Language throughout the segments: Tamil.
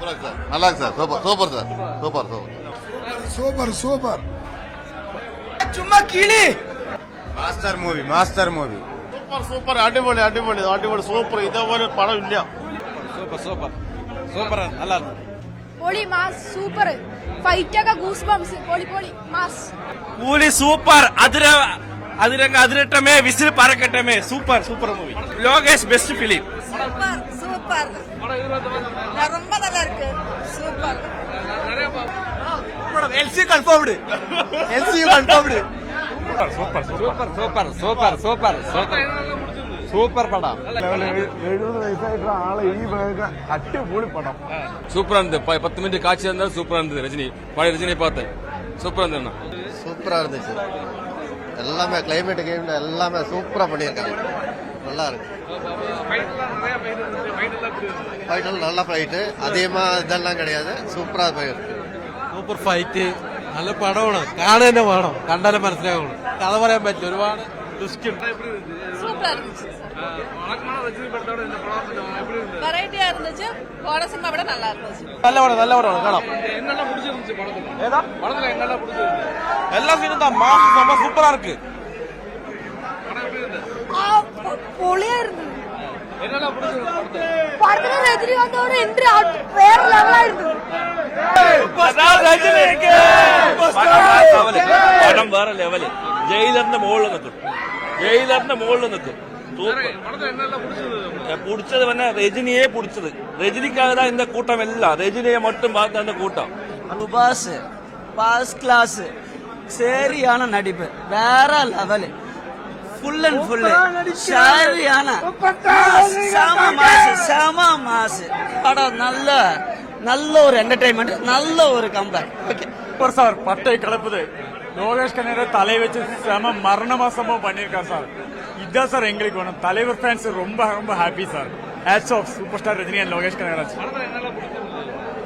நல்லா இருக்கு sir. Super super sir. Super super super super. சும்மா கீழே Master movie Master movie. Super super. அடிபொலி அடிபொலி அடிபொலி சூப்பர். இதே ஒரு படம் இல்லையா? Super super super. நல்லா இருக்கு. പൊളി മാസ് സൂപ്പർ ഫൈറ്റ് ഒക്കെ ഗൂസ് ബംസ് പൊളി പൊളി മാസ് കൂലി സൂപ്പർ. അതിരങ്ങ അതിരട്ടമേ വിസിൽ പറക്കട്ടമേ. Super super movie. Lokesh best film. Super super ரொம்ப நல்லா இருக்கு. Super LC confirmed. LC confirmed. Super super super super super super super படம். 70 வயசாயிட்ட ஆளை அடிப்பொலி படம். சூப்பரா இருந்தது. 10 மினிட் காட்சி இருந்தா சூப்பரா இருந்தது. ரஜினி பழைய ரஜினியை பார்த்தேன். சூப்பரா இருந்தது. சூப்பரா இருந்துச்சு. எல்லாமே கிளைமேட் கேம் எல்லாமே சூப்பரா பண்ணியிருக்காங்க. நல்லா இருக்கு. ஃபைட் நல்ல ஃபைட்டு. அதிகமா இதெல்லாம் கிடையாது. சூப்பரா போயிருக்கு. Super fight. നല്ല പടമാണ്. കാണുക തന്നെ വേണം. കണ്ടാലും മനസ്സിലാവുള്ളൂ. കഥ പറയാൻ പറ്റില്ല. ഒരുപാട് சூப்பரா இருந்துச்சு. வெரைட்டியா இருந்துச்சு. போன சினிமா விட நல்லா இருந்துச்சு. നല്ല പടം നല്ല പടമാണ്. കാണാം. ഏതാ എല്ലാ സീനും தான் மாஸ் ரொம்ப சூப்பரா இருக்கு. പൊളിയാ இருந்தது. படத்துல ரஜினி வந்தோட என்ட்ரி வேற லெவலா இருந்தது. പടം വേറെ ലെവല്. ജയിലറിന്റെ മുകളിൽ നിൽക്കും. ജയിലറിന്റെ മുകളിൽ നിൽക്കും. பிடிச்சது வந்து ரஜினியே பிடிச்சது. ரஜினிக்காக தான் இந்த கூட்டம் எல்லாம். ரஜினியை மட்டும் பார்த்த அந்த கூட்டம். Boss boss class. சரியான நடிப்பு. வேற லெவல். ஃபுல் அண்ட் ஃபுல் சரியான செம மாஸ் படம். நல்ல ஒரு என்டர்டைன்மெண்ட். நல்ல ஒரு கம்பேக். Okay super sir. பட்டை கிளப்புது. லோகேஷ் கனகரா தலை வச்சு செம மரணமா சம்பவம் பண்ணிருக்காரு சார். இதுதான் சார் எங்களுக்கு வேணும். தலைவர் ஃபேன்ஸ் ரொம்ப ரொம்ப happy sir. Hats off super star Rajini and Lokesh Kanagaraj.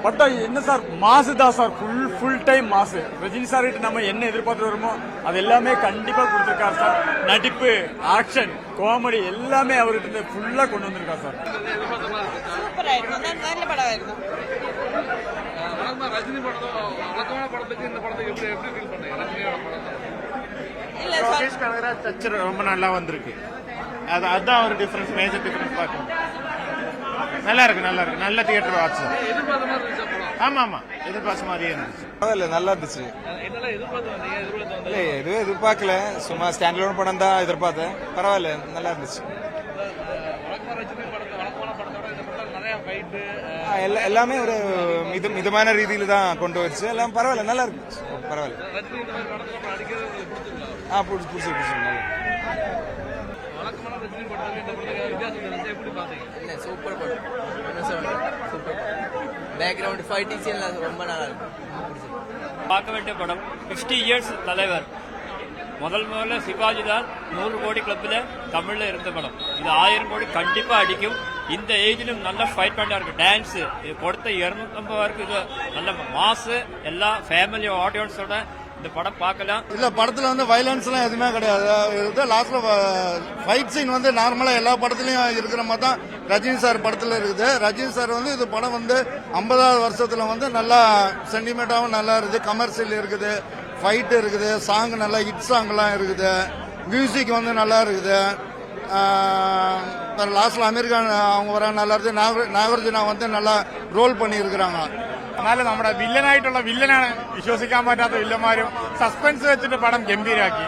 படம் என்ன சார் மாசு தான் சார். ஃபுல் டைம் மாசு. ரஜினி சார் கிட்ட நம்ம என்ன எதிர்பார்த்து வருமோ அது எல்லாமே கண்டிப்பா கொடுத்திருக்காரு சார். நடிப்பு, ஆக்ஷன், காமெடி எல்லாமே அவர்கிட்ட ஃபுல்லா கொண்டு வந்திருக்காரு சார். சூப்பரா இருந்தது. நல்ல படம் ஆയിരുന്നു. ரஜினி படத்துக்கு இந்த படத்துக்கு எப்படி ஃபீல் பண்ணீங்க? ரஜினியோட படம் இல்ல லோகேஷ் கனகராஜ் டச் ரொம்ப நல்லா வந்திருக்கு. அதான் ஒரு டிஃபரன்ஸ். மேஜர் டிஃபரன்ஸ் பார்க்கணும். நல்லா இருக்கு நல்லா இருக்கு. நல்ல தியேட்டர் வாட்ச். ஆமா ஆமா எதிர்பார்த்த மாதிரியே இருந்துச்சு. பரவாயில்ல நல்லா இருந்துச்சு. இல்ல எதுவும் எதிர்பார்க்கல. சும்மா ஸ்டாண்டர்ட் படம் தான் எதிர்பார்த்தேன். பரவாயில்ல நல்லா இருந்துச்சு. எல்லாமே ஒரு மிதமான ரீதியில தான் கொண்டு வச்சு எல்லாம் பரவாயில்ல நல்லா இருக்கு. பரவாயில்ல. புடிச்சு சூப்பர் படம். சூப்பர் பேக்ரவுண்ட் ஃபைட்டிங் சீன் ரொம்ப நல்லா இருக்கு. பார்க்க வேண்டிய படம். 50 இயர்ஸ் தலைவர். முதல்ல சிவாஜி தான் 100 கோடி கிளப்ல தமிழ்ல இருந்த படம். இது 1000 கோடி கண்டிப்பா அடிக்கும். இந்த ஏஜிலும் நல்ல ஃபைட் பண்ணா இருக்கு. டான்ஸ் இது கொடுத்த 250 இது நல்ல மாசு. எல்லா ஃபேமிலி ஆடியன்ஸோட இந்த படம் பார்க்கலாம். இல்ல படத்துல வந்து வயலன்ஸ் எல்லாம் எதுவுமே கிடையாது. லாஸ்ட்ல ஃபைட் சீன் வந்து நார்மலா எல்லா படத்துலயும் இருக்கிற மாதிரி தான் ரஜினி சார் படத்துல இருக்குது. ரஜினி சார் வந்து இது படம் வந்து 50வது வருஷத்துல வந்து நல்லா சென்டிமெண்டாவும் நல்லா இருக்குது. கமர்ஷியல் இருக்குது. ஃபைட் இருக்குது. சாங் நல்லா ஹிட் சாங் எல்லாம் இருக்குது. மியூசிக் வந்து நல்லா இருக்குது. லாஸ்ட்ல அமெரிக்கன் அவங்க வர நல்லா இருக்கு. നാഗാർജുന வந்து நல்லா ரோல் பண்ணி இருக்கிறாங்க. എന്നാലും നമ്മുടെ വില്ലനായിട്ടുള്ള വില്ലനാണ്. വിശ്വസിക്കാൻ പറ്റാത്ത വില്ലന്മാരും സസ്പെൻസ് വെച്ചിട്ട് പടം ഗംഭീരാക്കി.